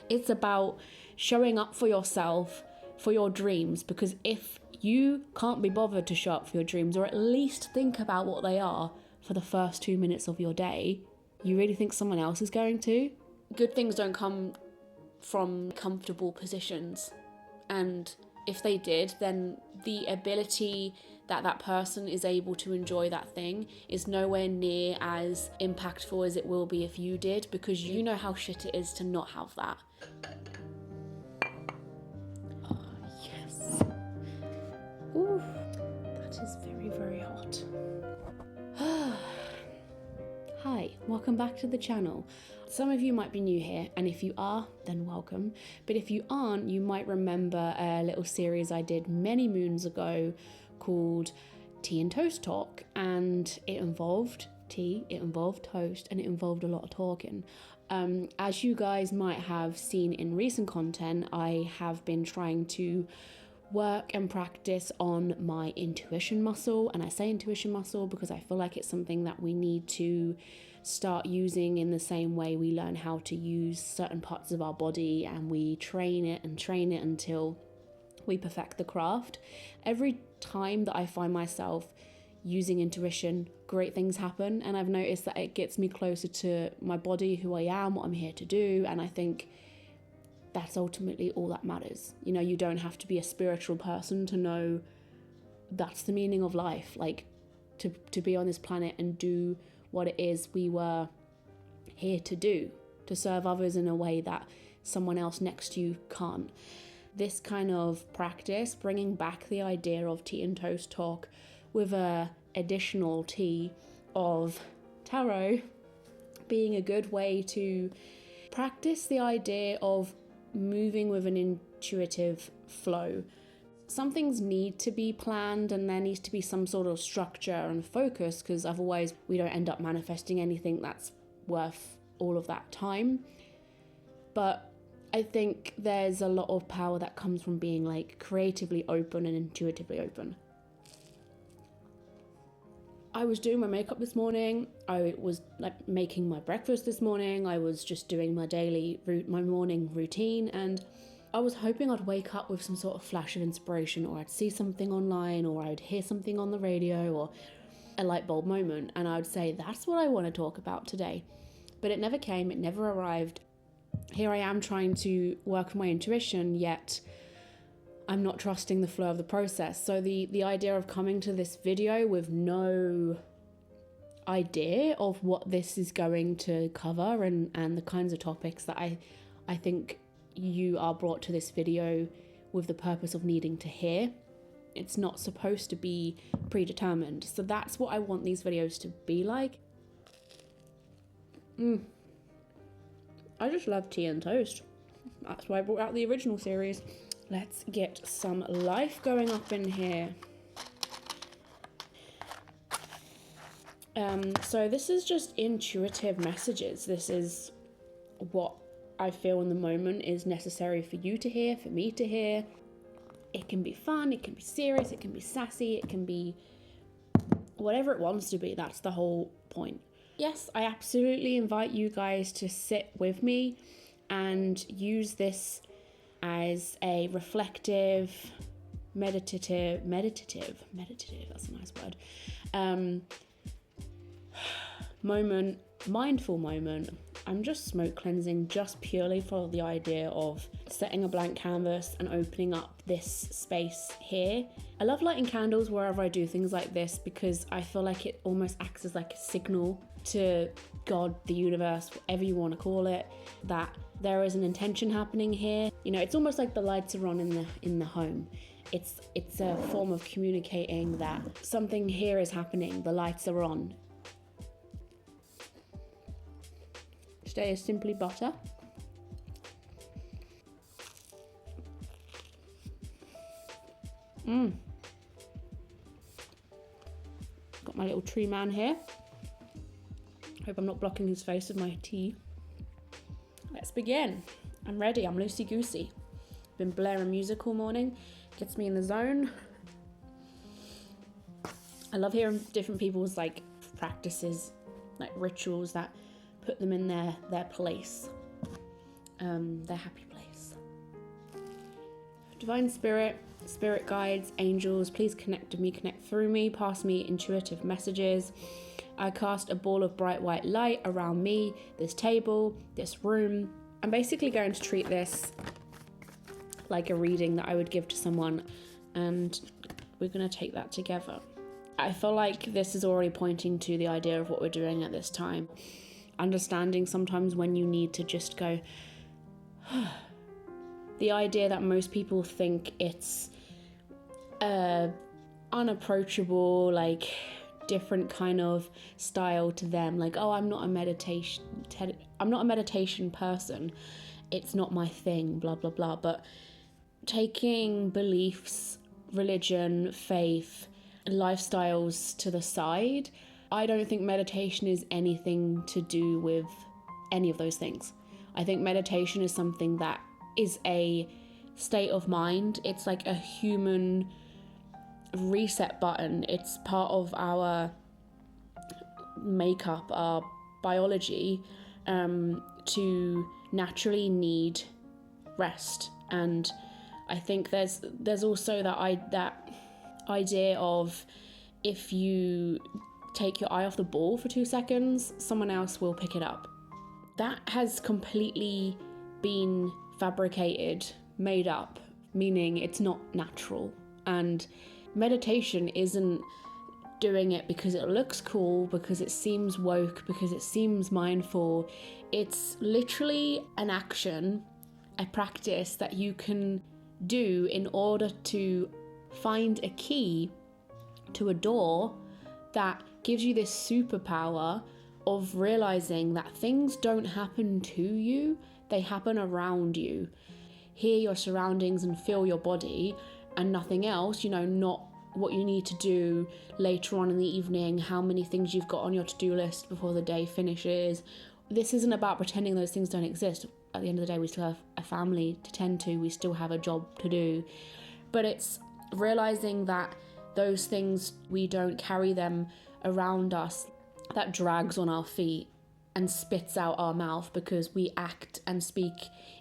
It's about showing up for yourself, for your dreams, because if you can't be bothered to show up for your dreams, or at least think about what they are for the first 2 minutes of your day, you really think someone else is going to? Good things don't come from comfortable positions, and if they did, then the ability that that person is able to enjoy that thing is nowhere near as impactful as it will be if you did, because you know how shit it is to not have that. Oh, yes. Ooh, that is very, very hot. Hi, welcome back to the channel. Some of you might be new here, and if you are, then welcome. But if you aren't, you might remember a little series I did many moons ago called Tea and Toast Talk, and it involved tea, it involved toast, and it involved a lot of talking. As you guys might have seen in recent content, I have been trying to work and practice on my intuition muscle, and I say intuition muscle because I feel like it's something that we need to start using in the same way we learn how to use certain parts of our body, and we train it until we perfect the craft. Every time that I find myself using intuition, great things happen, and I've noticed that it gets me closer to my body, who I am, what I'm here to do, and I think that's ultimately all that matters. You know, you don't have to be a spiritual person to know that's the meaning of life, like to be on this planet and do what it is we were here to do, to serve others in a way that someone else next to you can't. This kind of practice, bringing back the idea of tea and toast talk with a additional tea of tarot, being a good way to practice the idea of moving with an intuitive flow. Some things need to be planned, and there needs to be some sort of structure and focus, because otherwise we don't end up manifesting anything that's worth all of that time. But I think there's a lot of power that comes from being like creatively open and intuitively open. I was doing my makeup this morning, I was like making my breakfast this morning, I was just doing my morning routine, and I was hoping I'd wake up with some sort of flash of inspiration, or I'd see something online, or I'd hear something on the radio, or a light bulb moment, and I would say, that's what I want to talk about today. But it never came, it never arrived. Here I am trying to work with my intuition, yet I'm not trusting the flow of the process. So the idea of coming to this video with no idea of what this is going to cover and the kinds of topics that I think you are brought to this video with the purpose of needing to hear. It's not supposed to be predetermined. So that's what I want these videos to be like. I just love tea and toast. That's why I brought out the original series. Let's get some life going up in here. So this is just intuitive messages. This is what I feel in the moment is necessary for you to hear, for me to hear. It can be fun, it can be serious, it can be sassy, it can be whatever it wants to be. That's the whole point. Yes, I absolutely invite you guys to sit with me and use this as a reflective, meditative, that's a nice word, moment, mindful moment. I'm just smoke cleansing just purely for the idea of setting a blank canvas and opening up this space here. I love lighting candles wherever I do things like this, because I feel like it almost acts as like a signal to God, the universe, whatever you want to call it, that there is an intention happening here. You know, it's almost like the lights are on in the home. It's a form of communicating that something here is happening, the lights are on. Today is simply butter. Got my little tree man here. Hope I'm not blocking his face with my tea. Let's begin. I'm ready, I'm loosey-goosey. Been blaring music all morning, gets me in the zone. I love hearing different people's like practices, like rituals that put them in their place. their happy place. Divine Spirit, Spirit guides, angels, please connect to me, connect through me, pass me intuitive messages. I cast a ball of bright white light around me, this table, this room. I'm basically going to treat this like a reading that I would give to someone, and we're going to take that together. I feel like this is already pointing to the idea of what we're doing at this time. Understanding sometimes when you need to just go, the idea that most people think it's unapproachable, like different kind of style to them, like, oh, I'm not a meditation person, it's not my thing, blah blah blah. But taking beliefs, religion, faith, lifestyles to the side, I don't think meditation is anything to do with any of those things. I think meditation is something that is a state of mind. It's like a human reset button. It's part of our makeup, our biology, to naturally need rest. And I think there's also that idea of, if you take your eye off the ball for 2 seconds, someone else will pick it up. That has completely been fabricated, made up, meaning it's not natural. And meditation isn't doing it because it looks cool, because it seems woke, because it seems mindful. It's literally an action, a practice that you can do in order to find a key to a door that gives you this superpower of realizing that things don't happen to you, they happen around you. Hear your surroundings and feel your body and nothing else, not what you need to do later on in the evening, how many things you've got on your to-do list before the day finishes. This isn't about pretending those things don't exist. At the end of the day, we still have a family to tend to, we still have a job to do. But it's realizing that those things, we don't carry them around us, that drags on our feet and spits out our mouth because we act and speak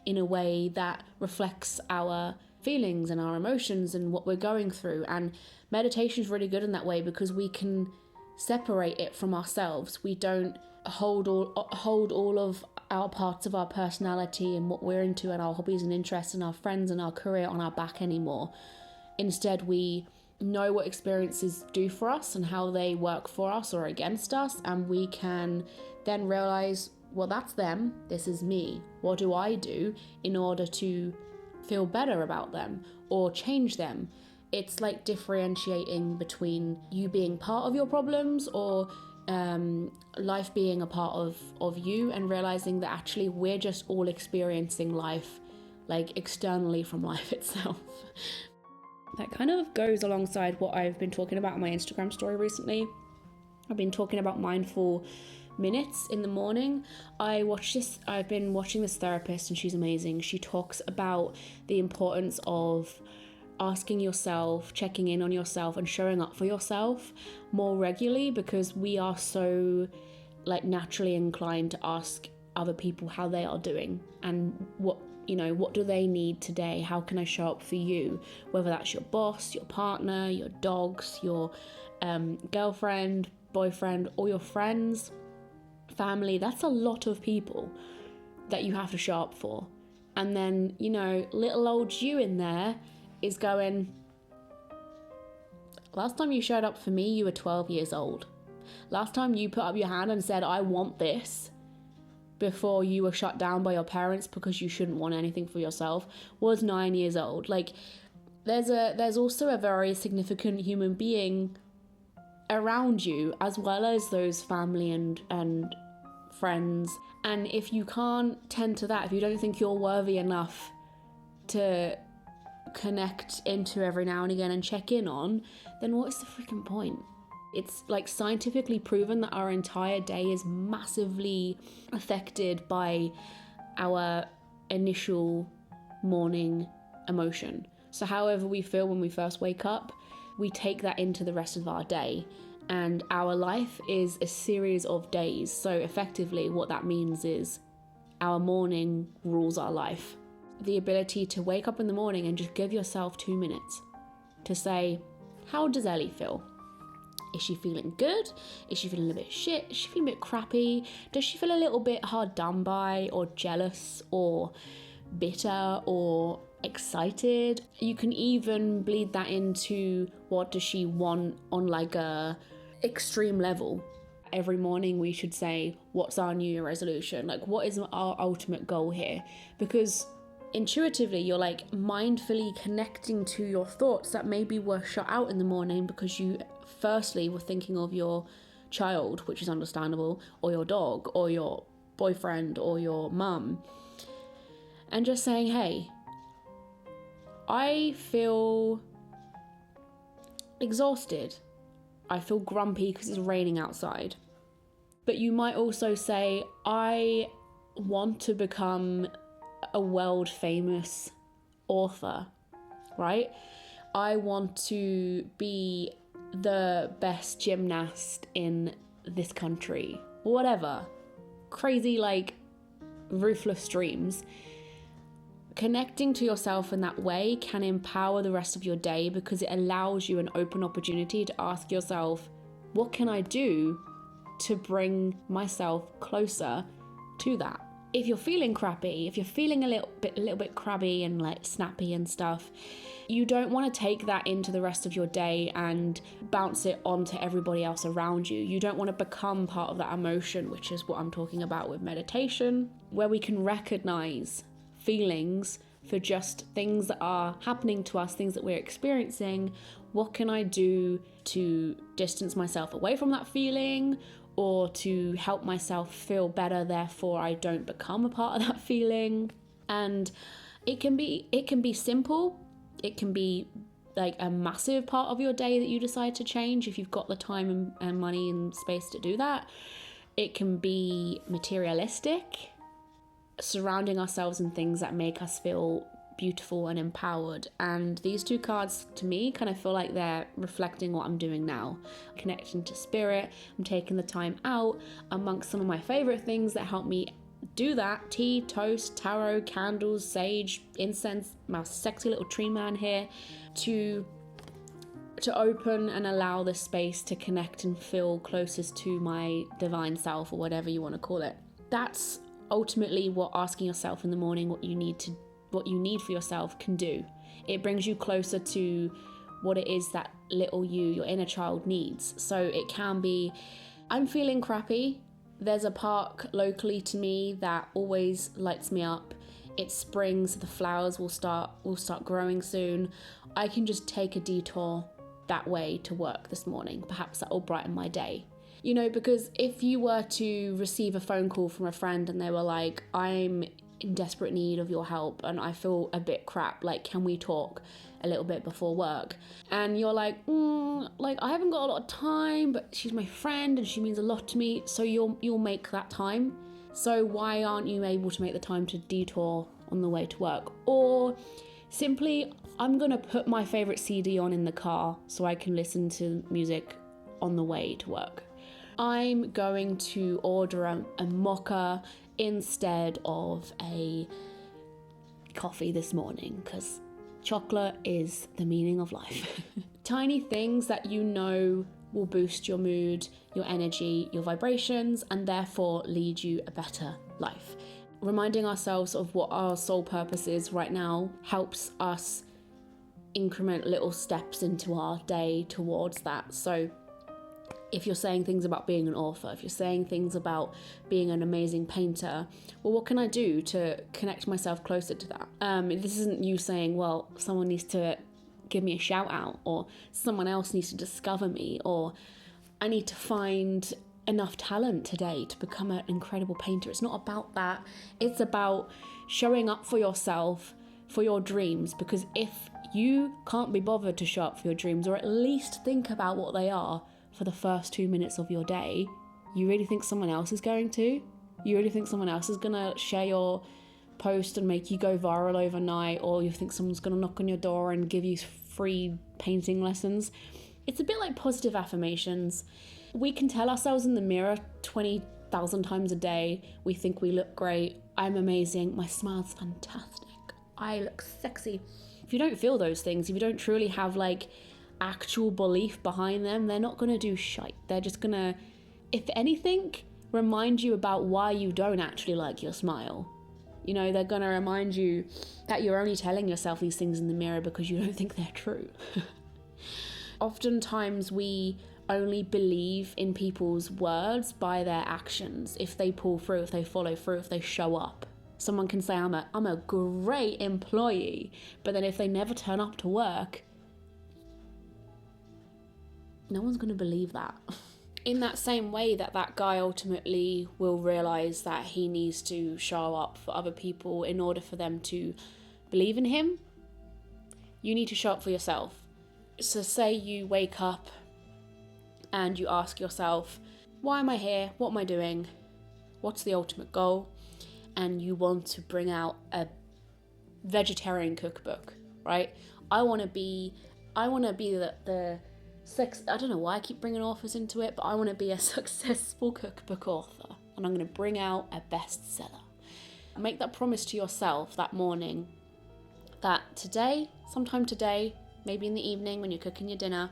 in a way that reflects our feelings and our emotions and what we're going through. And meditation is really good in that way because we can separate it from ourselves. We don't hold all of our parts of our personality and what we're into and our hobbies and interests and our friends and our career on our back anymore. Instead, we know what experiences do for us and how they work for us or against us, and we can then realize, well, that's them, this is me. What do I do in order to feel better about them or change them? It's like differentiating between you being part of your problems or life being a part of you, and realizing that actually we're just all experiencing life like externally from life itself. That kind of goes alongside what I've been talking about on my Instagram story recently. I've been talking about mindful minutes in the morning. I've been watching this therapist, and she's amazing. She talks about the importance of asking yourself, checking in on yourself and showing up for yourself more regularly, because we are so naturally inclined to ask other people how they are doing and what do they need today? How can I show up for you? Whether that's your boss, your partner, your dogs, your girlfriend, boyfriend, or your friends, family. That's a lot of people that you have to show up for. And then, little old you in there is going, last time you showed up for me, you were 12 years old. Last time you put up your hand and said, I want this, before you were shut down by your parents because you shouldn't want anything for yourself, was 9 years old. There's also a very significant human being around you, as well as those family and friends. And if you can't tend to that, if you don't think you're worthy enough to connect into every now and again and check in on, then what's the freaking point? It's scientifically proven that our entire day is massively affected by our initial morning emotion. So however we feel when we first wake up, we take that into the rest of our day. And our life is a series of days. So effectively what that means is our morning rules our life. The ability to wake up in the morning and just give yourself 2 minutes to say, how does Ellie feel? Is she feeling good? Is she feeling a bit shit? Is she feeling a bit crappy? Does she feel a little bit hard done by, or jealous, or bitter, or excited? You can even bleed that into what does she want on like a extreme level. Every morning we should say, what's our New Year resolution? Like, what is our ultimate goal here? Because intuitively you're like mindfully connecting to your thoughts that maybe were shut out in the morning because you firstly were thinking of your child, which is understandable, or your dog, or your boyfriend, or your mum, and just saying, hey, I feel exhausted, I feel grumpy because it's raining outside. But you might also say, I want to become a world famous author, right? I want to be the best gymnast in this country, whatever. Crazy, like, ruthless dreams. Connecting to yourself in that way can empower the rest of your day because it allows you an open opportunity to ask yourself, what can I do to bring myself closer to that? If you're feeling crappy, if you're feeling a little bit crabby and like snappy and stuff, you don't want to take that into the rest of your day and bounce it onto everybody else around you. You don't want to become part of that emotion, which is what I'm talking about with meditation, where we can recognize feelings for just things that are happening to us, things that we're experiencing. What can I do to distance myself away from that feeling, or to help myself feel better, therefore I don't become a part of that feeling? And it can be simple. It can be like a massive part of your day that you decide to change if you've got the time and money and space to do that. It can be materialistic, surrounding ourselves in things that make us feel beautiful and empowered. And these two cards to me kind of feel like they're reflecting what I'm doing now. Connecting to spirit. I'm taking the time out amongst some of my favorite things that help me do that: tea, toast, tarot, candles, sage, incense, my sexy little tree man here, to open and allow this space to connect and feel closest to my divine self, or whatever you want to call it. That's ultimately what asking yourself in the morning what you need for yourself can do. It brings you closer to what it is that little you, your inner child, needs. So it can be, I'm feeling crappy. There's a park locally to me that always lights me up. It's spring, so the flowers will start growing soon. I can just take a detour that way to work this morning. Perhaps that will brighten my day. You know, because if you were to receive a phone call from a friend and they were like, I'm in desperate need of your help and I feel a bit crap, like, can we talk a little bit before work? And you're like, like, I haven't got a lot of time, but she's my friend and she means a lot to me, so you'll make that time. So why aren't you able to make the time to detour on the way to work? Or simply, I'm gonna put my favorite CD on in the car so I can listen to music on the way to work. I'm going to order a mocha instead of a coffee this morning because chocolate is the meaning of life. Tiny things that you know will boost your mood, your energy, your vibrations, and therefore lead you a better life. Reminding ourselves of what our soul purpose is right now helps us increment little steps into our day towards that. So if you're saying things about being an author, if you're saying things about being an amazing painter, well, what can I do to connect myself closer to that? This isn't you saying, well, someone needs to give me a shout out, or someone else needs to discover me, or I need to find enough talent today to become an incredible painter. It's not about that. It's about showing up for yourself, for your dreams, because if you can't be bothered to show up for your dreams, or at least think about what they are for the first 2 minutes of your day, you really think someone else is going to? You really think someone else is gonna share your post and make you go viral overnight, or you think someone's gonna knock on your door and give you free painting lessons? It's a bit like positive affirmations. We can tell ourselves in the mirror 20,000 times a day we think we look great, I'm amazing, my smile's fantastic, I look sexy. If you don't feel those things, if you don't truly have like actual belief behind them, they're not gonna do shite. They're just gonna, if anything, remind you about why you don't actually like your smile. You know, they're gonna remind you that you're only telling yourself these things in the mirror because you don't think they're true. Oftentimes we only believe in people's words by their actions. If they pull through, if they follow through, if they show up. Someone can say, I'm a great employee, but then if they never turn up to work, no one's gonna believe that. In that same way that guy ultimately will realize that he needs to show up for other people in order for them to believe in him, you need to show up for yourself. So say you wake up and you ask yourself, why am I here? What am I doing? What's the ultimate goal? And you want to bring out a vegetarian cookbook, right? I want to be the sex, I don't know why I keep bringing authors into it, but I want to be a successful cookbook author, and I'm going to bring out a bestseller. Make that promise to yourself that morning that today, sometime today, maybe in the evening when you're cooking your dinner,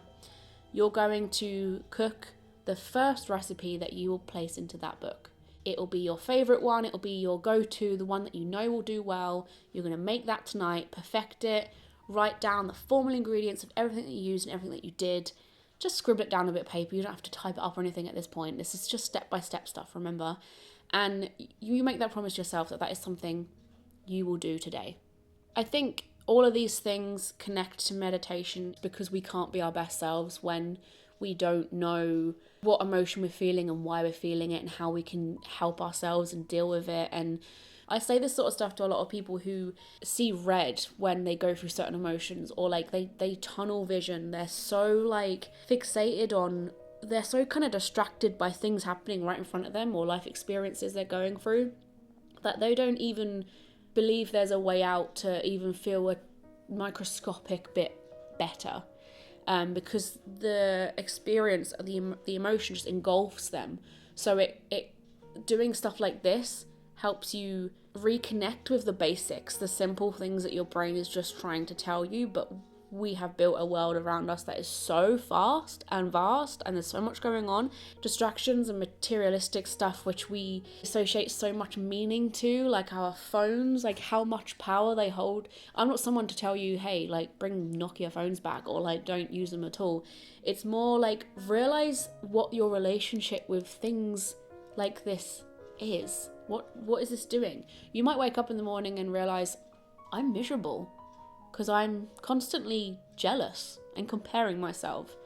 you're going to cook the first recipe that you will place into that book. It'll be your favorite one, it'll be your go-to, the one that you know will do well. You're going to make that tonight, perfect it, write down the formal ingredients of everything that you used and everything that you did. Just scribble it down on a bit of paper. You don't have to type it up or anything at this point. This is just step-by-step stuff, remember? And you make that promise to yourself that is something you will do today. I think all of these things connect to meditation because we can't be our best selves when we don't know what emotion we're feeling and why we're feeling it and how we can help ourselves and deal with it. And I say this sort of stuff to a lot of people who see red when they go through certain emotions, or like they tunnel vision. They're so like fixated on, they're so kind of distracted by things happening right in front of them or life experiences they're going through that they don't even believe there's a way out to even feel a microscopic bit better. Because the experience of the emotion just engulfs them. So it doing stuff like this helps you reconnect with the basics, the simple things that your brain is just trying to tell you. But we have built a world around us that is so fast and vast, and there's so much going on, distractions and materialistic stuff which we associate so much meaning to, like our phones, like how much power they hold. I'm not someone to tell you, hey, like bring Nokia phones back or like don't use them at all. It's more like realize what your relationship with things like this is. What is this doing? You might wake up in the morning and realize I'm miserable because I'm constantly jealous and comparing myself.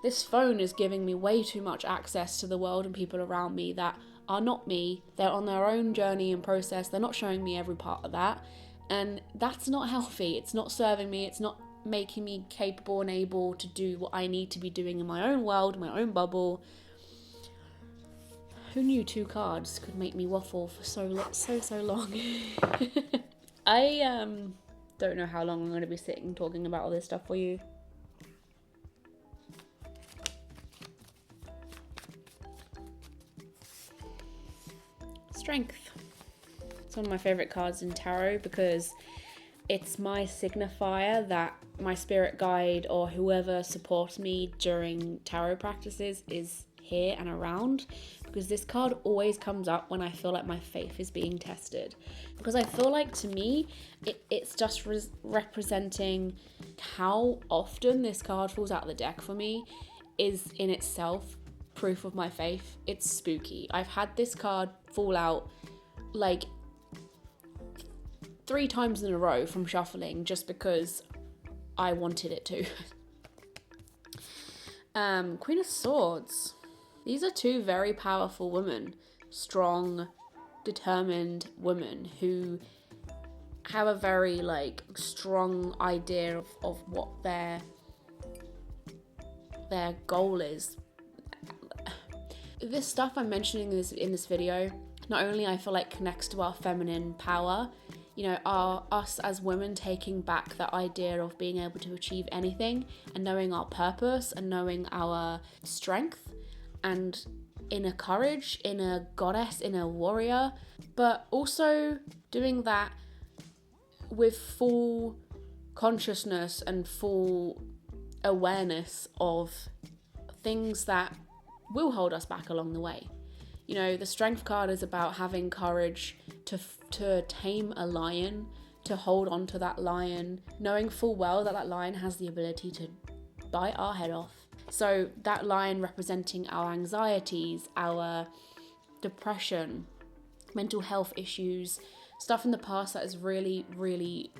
This phone is giving me way too much access to the world and people around me that are not me. They're on their own journey and process. They're not showing me every part of that. And that's not healthy. It's not serving me. It's not making me capable and able to do what I need to be doing in my own world, my own bubble. Who knew 2 cards could make me waffle for so long? I don't know how long I'm going to be sitting talking about all this stuff for you. Strength. It's one of my favorite cards in tarot because it's my signifier that my spirit guide or whoever supports me during tarot practices is here and around, because this card always comes up when I feel like my faith is being tested, because I feel like to me it's just representing how often this card falls out of the deck for me is in itself proof of my faith. It's spooky. I've had this card fall out like 3 times in a row from shuffling just because I wanted it to. Queen of Swords. These are 2 very powerful women, strong, determined women who have a very like strong idea of what their goal is. This stuff I'm mentioning in this video, not only I feel like connects to our feminine power, you know, us as women taking back that idea of being able to achieve anything and knowing our purpose and knowing our strength and inner courage, inner goddess, inner warrior, but also doing that with full consciousness and full awareness of things that will hold us back along the way. You know, the strength card is about having courage to tame a lion, to hold on to that lion, knowing full well that that lion has the ability to bite our head off. So that lion representing our anxieties, our depression, mental health issues, stuff in the past that has really, really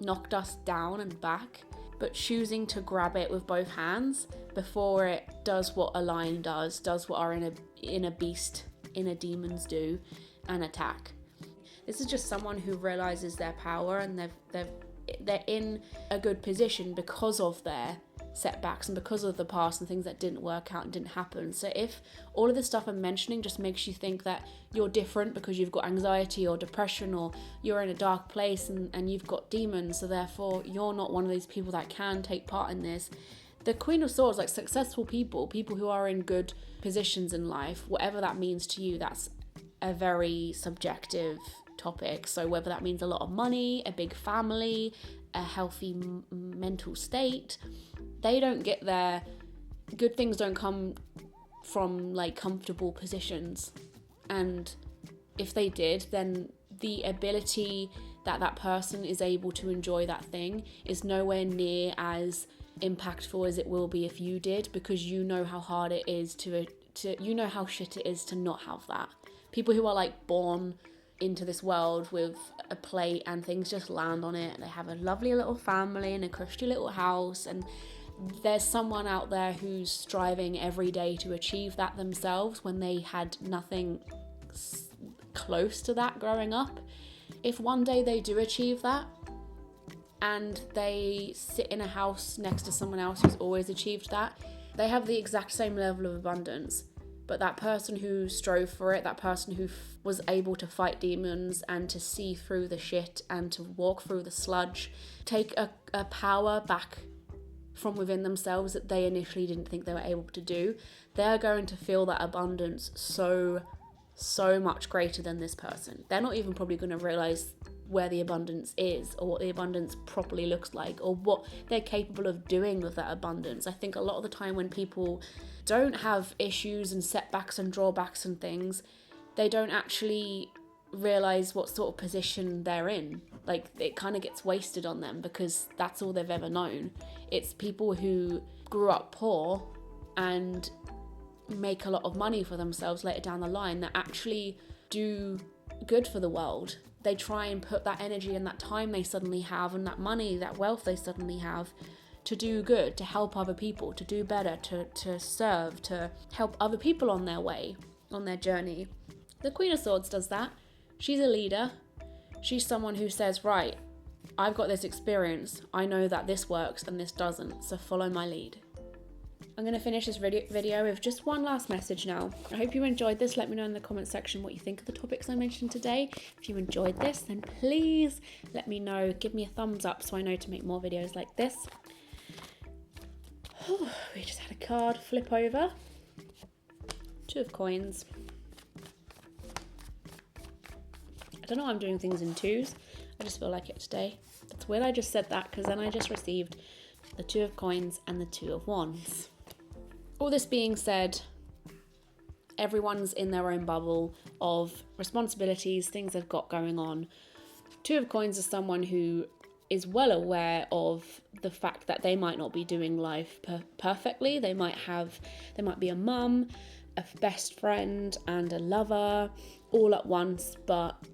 knocked us down and back, but choosing to grab it with both hands before it does what a lion does what our inner beast, inner demons do, and attack. This is just someone who realizes their power, and they're in a good position because of their setbacks and because of the past and things that didn't work out and didn't happen. So if all of the stuff I'm mentioning just makes you think that you're different because you've got anxiety or depression, or you're in a dark place and you've got demons, so therefore you're not one of these people that can take part in this. The Queen of Swords, like successful people who are in good positions in life, whatever that means to you, that's a very subjective topic. So whether that means a lot of money, a big family, a healthy mental state, they don't get there. Good things don't come from like comfortable positions. And if they did, then the ability that that person is able to enjoy that thing is nowhere near as impactful as it will be if you did, because you know how hard it is to you know how shit it is to not have that. People who are like born into this world with a plate and things just land on it, and they have a lovely little family and a cushy little house, and there's someone out there who's striving every day to achieve that themselves when they had nothing close to that growing up. If one day they do achieve that and they sit in a house next to someone else who's always achieved that, they have the exact same level of abundance. But that person who strove for it, that person who was able to fight demons and to see through the shit and to walk through the sludge, take a power back from within themselves that they initially didn't think they were able to do, they're going to feel that abundance so much greater than this person. They're not even probably going to realize where the abundance is, or what the abundance properly looks like, or what they're capable of doing with that abundance. I think a lot of the time when people don't have issues and setbacks and drawbacks and things, they don't actually realize what sort of position they're in. Like, it kind of gets wasted on them because that's all they've ever known. It's people who grew up poor and make a lot of money for themselves later down the line that actually do good for the world. They try and put that energy and that time they suddenly have and that money, that wealth they suddenly have, to do good, to help other people, to do better, to serve, to help other people on their way, on their journey. The Queen of Swords does that. She's a leader. She's someone who says, right, I've got this experience. I know that this works and this doesn't, so follow my lead. I'm going to finish this video with just one last message now. I hope you enjoyed this. Let me know in the comment section what you think of the topics I mentioned today. If you enjoyed this, then please let me know. Give me a thumbs up so I know to make more videos like this. We just had a card flip over. 2 of coins. I don't know why I'm doing things in twos. I just feel like it today. It's weird I just said that because then I just received the 2 of coins and the 2 of wands. All this being said, everyone's in their own bubble of responsibilities, things they've got going on. 2 of coins is someone who is well aware of the fact that they might not be doing life perfectly. They might be a mum, a best friend, and a lover all at once, but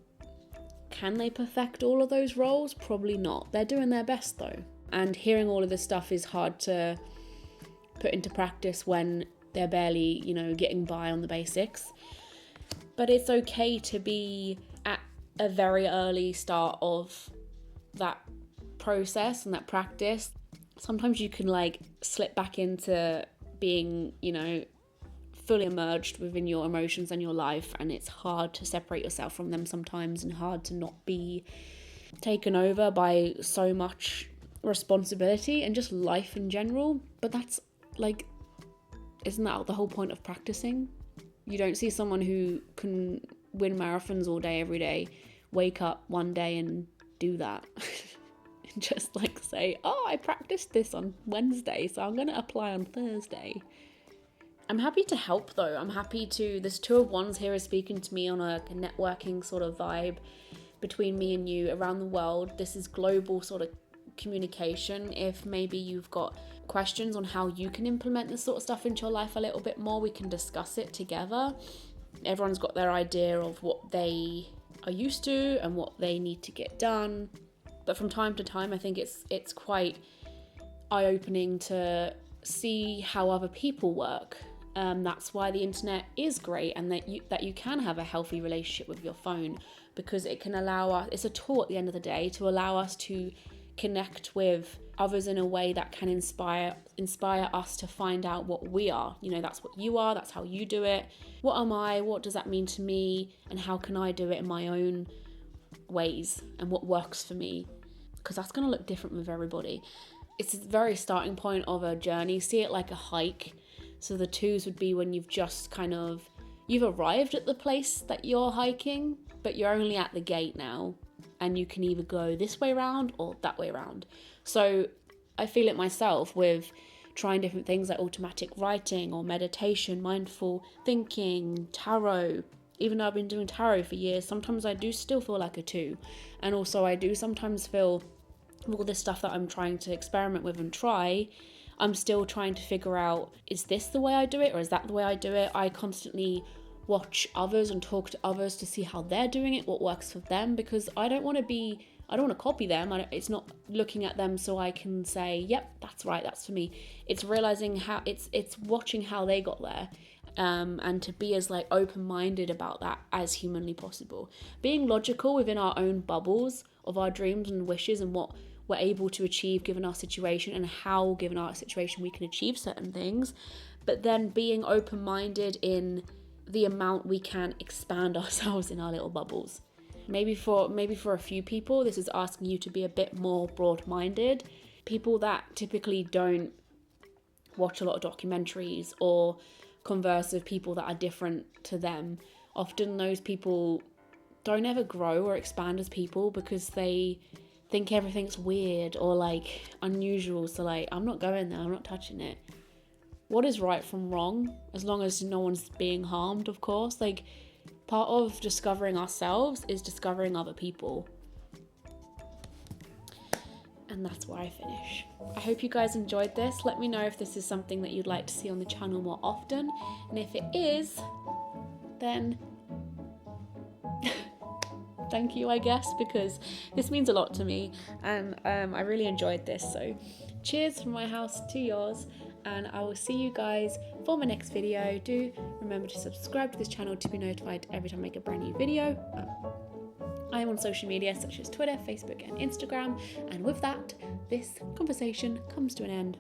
can they perfect all of those roles? Probably not. They're doing their best though. And hearing all of this stuff is hard to put into practice when they're barely, getting by on the basics. But it's okay to be at a very early start of that process and that practice. Sometimes you can slip back into being, fully immersed within your emotions and your life, and it's hard to separate yourself from them sometimes, and hard to not be taken over by so much responsibility and just life in general. But that's isn't that the whole point of practicing? You don't see someone who can win marathons all day, every day, wake up one day and do that. Just like say, oh, I practiced this on Wednesday, so I'm going to apply on Thursday. I'm happy to help though. I'm happy to, this 2 of Wands here is speaking to me on a networking sort of vibe between me and you around the world. This is global sort of communication. If maybe you've got questions on how you can implement this sort of stuff into your life a little bit more, we can discuss it together. Everyone's got their idea of what they are used to and what they need to get done. But from time to time, I think it's quite eye-opening to see how other people work. That's why the internet is great, and that you can have a healthy relationship with your phone, because it can allow us, it's a tool at the end of the day, to allow us to connect with others in a way that can inspire us to find out what we are. You know, that's what you are, that's how you do it. What am I? What does that mean to me? And how can I do it in my own ways? And what works for me? Because that's going to look different with everybody. It's a very starting point of a journey. See it like a hike. So the 2s would be when you've arrived at the place that you're hiking, but you're only at the gate now, and you can either go this way around or that way around. So I feel it myself with trying different things like automatic writing or meditation, mindful thinking, tarot. Even though I've been doing tarot for years, sometimes I do still feel like a 2. And also I do sometimes feel all this stuff that I'm trying to experiment with and try, I'm still trying to figure out, is this the way I do it or is that the way I do it? I constantly watch others and talk to others to see how they're doing it, what works for them, because I don't want to copy them. It's not looking at them so I can say, yep, that's right, that's for me. It's realizing how, it's watching how they got there. And to be as like open-minded about that as humanly possible. Being logical within our own bubbles of our dreams and wishes and what we're able to achieve given our situation, and how given our situation we can achieve certain things, but then being open-minded in the amount we can expand ourselves in our little bubbles. Maybe for a few people, this is asking you to be a bit more broad-minded. People that typically don't watch a lot of documentaries or converse with people that are different to them, often those people don't ever grow or expand as people because they think everything's weird or like unusual. So like, I'm not going there, I'm not touching it. What is right from wrong, as long as no one's being harmed, of course. Like, part of discovering ourselves is discovering other people. And that's where I finish. I hope you guys enjoyed this. Let me know if this is something that you'd like to see on the channel more often. And if it is, then thank you, I guess, because this means a lot to me. And I really enjoyed this. So cheers from my house to yours. And I will see you guys for my next video. Do remember to subscribe to this channel to be notified every time I make a brand new video. I am on social media such as Twitter, Facebook and Instagram. And with that, this conversation comes to an end.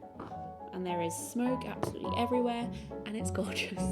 And there is smoke absolutely everywhere and it's gorgeous.